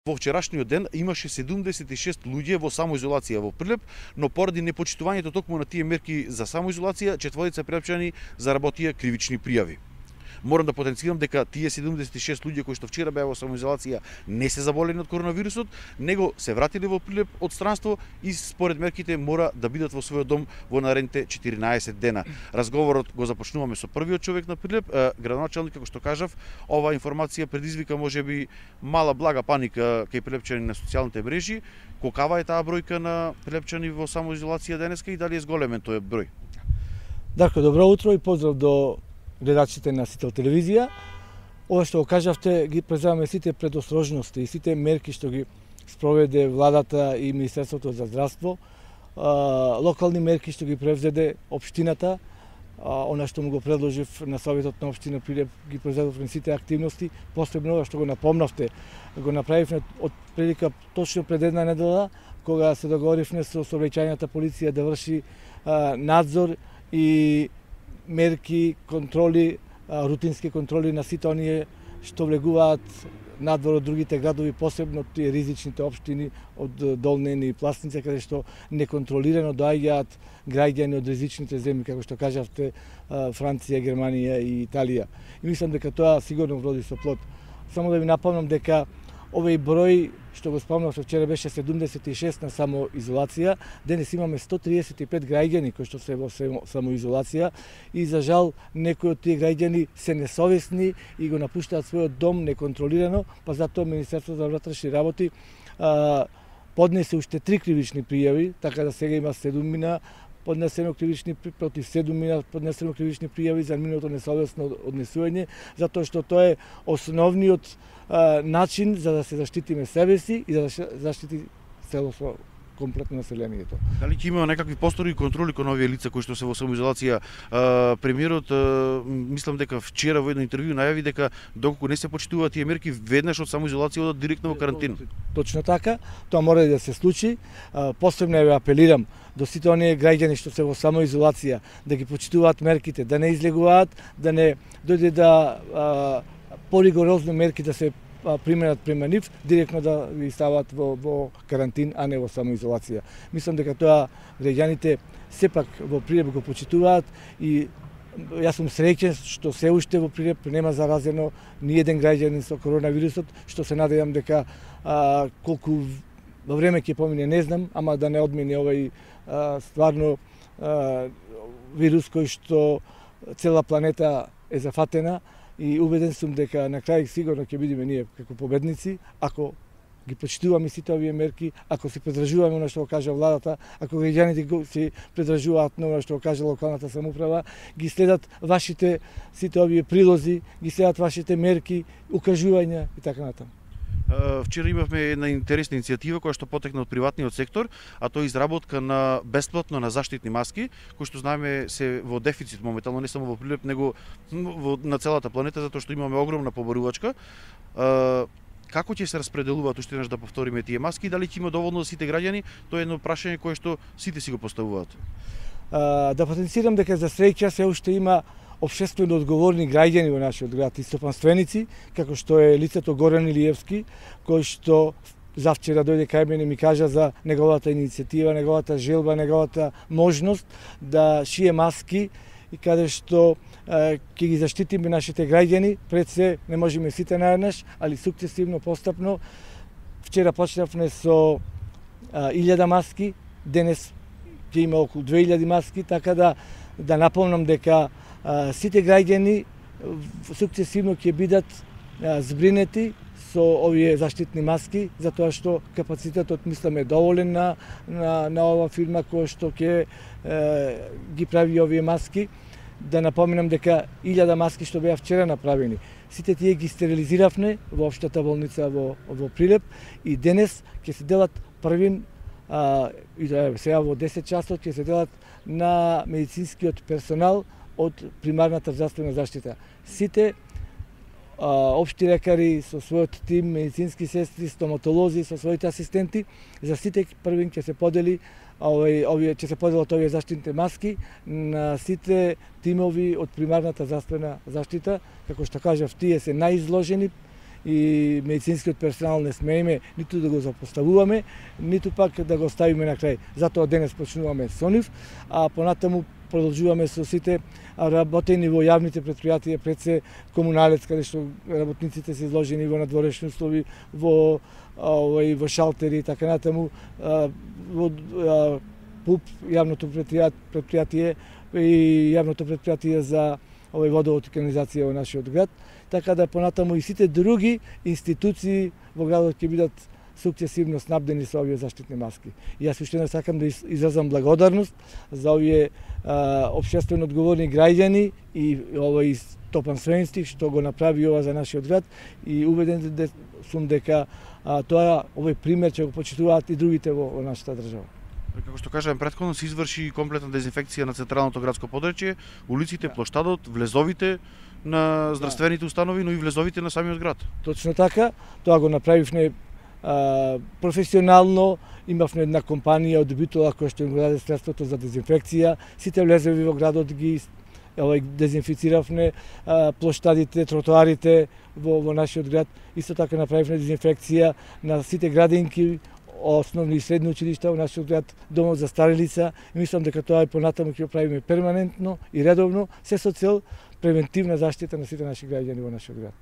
Во вчерашниот ден имаше 76 луѓе во самоизолација во Прилеп, но поради непочитувањето токму на тие мерки за самоизолација, четворица прилепчани заработија кривични пријави. Морам да потенцирам дека тие 76 луѓе кои што вчера беа во самоизолација не се заболени од коронавирусот, него се вратиле во Прилеп од странство и според мерките мора да бидат во својот дом во наредните 14 дена. Разговорот го започнуваме со првиот човек на Прилеп, градоначалник, како што кажав, оваа информација предизвика можеби мала блага паника кај прилепчани на социјалните мрежи. Колкава е таа бројка на прилепчани во самоизолација денеска и дали е зголемен тој број? Дарко, добро утро и поздрав до гледачите на Сител телевизија. Ова што го кажавте ги преземаме сите предострожности и сите мерки што ги спроведе владата и Министерството за здравство, локални мерки што ги превзеде општината, она што му го предложив на Советот на општина Прилеп, ги превзедовме сите активности, посебно ова што го напомнавте, го направивме од прилика точно пред една недела, кога се договоривме со сообраќајната полиција да врши надзор и мерки, контроли, рутински контроли на сите оние што влегуваат надвор од другите градови, посебно тие ризичните општини од Долнен и Пласница, каде што неконтролирано доаѓаат граѓани од ризичните земји, како што кажавте, Франција, Германија и Италија. И мислам дека тоа сигурно вроди со плод. Само да ви напомнам дека овој број што го спомнав вчера беше 76 на самоизолација, денес имаме 135 граѓани кои што се во самоизолација и за жал некои од тие граѓани се несовесни и го напуштаат својот дом неконтролирано, па затоа Министерството за внатрешни работи поднесе уште 3 кривични пријави, така да сега има 7 мина поднесено кривични против 7 мина поднесено кривични пријави за минуто несовесно однесување, затоа што тоа е основниот начин за да се заштитиме себе си и да заштити целосно комплетно населението. Дали ќе има некакви постори и контроли кон овие лица кои што се во самоизолација? Премиерот, мислам дека вчера во едно интервју најави дека доколку не се почитуваат тие мерки, веднаш од самоизолација одат директно во карантина. Точно така, тоа мора да се случи. Посебно ја апелирам до сите оние граѓани што се во самоизолација да ги почитуваат мерките, да не излегуваат, да не дојде да поригорозни мерки да се применат према нив, директно да ги стават во карантин, а не во самоизолација. Мислам дека тоа граѓаните сепак во Прилеп го почитуваат и јас сум среќен што се уште во Прилеп нема заразено ни еден граѓанин со коронавирусот, што се надевам дека колку во време ќе помине не знам, ама да не одмине овој стварно вирус кој што цела планета е зафатена. И убеден сум дека на крај сигурно ќе бидеме ние како победници, ако ги почитуваме сите овие мерки, ако се придржуваме на што го кажа владата, ако граѓаните се придржуваат на што го кажа локалната самоуправа, ги следат вашите сите овие прилози, ги следат вашите мерки, укажувања и така натаму. Вчера имавме една интересна иницијатива која што потекна од приватниот сектор, а тоа е изработка на бесплатно на заштитни маски, кои што знаеме се во дефицит моментално, не само во Прилеп, него на целата планета, затоа што имаме огромна побарувачка. Како ќе се распределуваат, уште еднаш да повториме тие маски, дали ќе има доволно за сите граѓани? Тоа е едно прашање кое што сите си го поставуваат. Да потенцирам дека за среќа се уште има општествено одговорни граѓани во нашиот град и стопанственици, како што е лицето Горан Илиевски, кој што завчера дојде кај мене и ми кажа за неговата иницијатива, неговата желба, неговата можност да шие маски и каде што ќе ги заштитиме нашите граѓани. Пред се не можеме сите наеднаш, али сукцесивно, постапно. Вчера почнавме со 1000 маски, денес ќе има околу 2000 маски, така да напомнам дека сите граѓани сукцесивно ќе бидат збринети со овие заштитни маски, затоа што капацитетот мислам е доволен на ова фирма која што ќе ги прави овие маски. Да напоминам дека 1000 маски што беа вчера направени, сите тие ги стерилизиравме во општата болница во Прилеп и денес ќе се делат првин и сега во 10 часот ќе се делат на медицинскиот персонал од примарната здравствена заштита. Сите општи лекари со својот тим, медицински сестри, стоматолози со своите асистенти, за сите првин ќе се подели ќе се поделат овие заштитните маски на сите тимови од примарната здравствена заштита, како што кажав, тие се наизложени и медицинскиот персонал не смееме ниту да го запоставуваме, ниту пак да го ставиме на крај. Затоа денес почнуваме со нив, а понатаму продолжуваме со сите работени во јавните претпријатија, пред се комуналец, каде што работниците се изложени во надворешни услови, во шалтери и така натаму, во ПУП, јавното предпријатие и јавното предпријатие за водовод и канализација во нашиот град, така да понатаму и сите други институции во градот ќе бидат сукцесивно снабдени со овие заштитни маски. И јас уште не сакам да изразам благодарност за овие општествено одговорни граѓани и овој Стопан Свенстих што го направи ова за нашиот град и убеден сум дека овој пример ќе го почитуваат и другите во нашата држава. Како што кажавам претходно, се изврши комплетна дезинфекција на централното градско подрачје, улиците, плоштадот, влезовите на здравствените установи, но и влезовите на самиот град. Точно така, тоа го направивме професионално, имавме една компанија од Битола која што им го даде средството за дезинфекција, сите влезови во градот ги дезинфициравме, плоштадите, тротоарите во нашиот град, исто така направивме дезинфекција на сите градинки, основни и средни училишта во нашиот град, домот за стари лица, и мислам дека тоа и понатаму ќе го правиме перманентно и редовно, се со цел превентивна заштита на сите наши граѓани во нашиот град.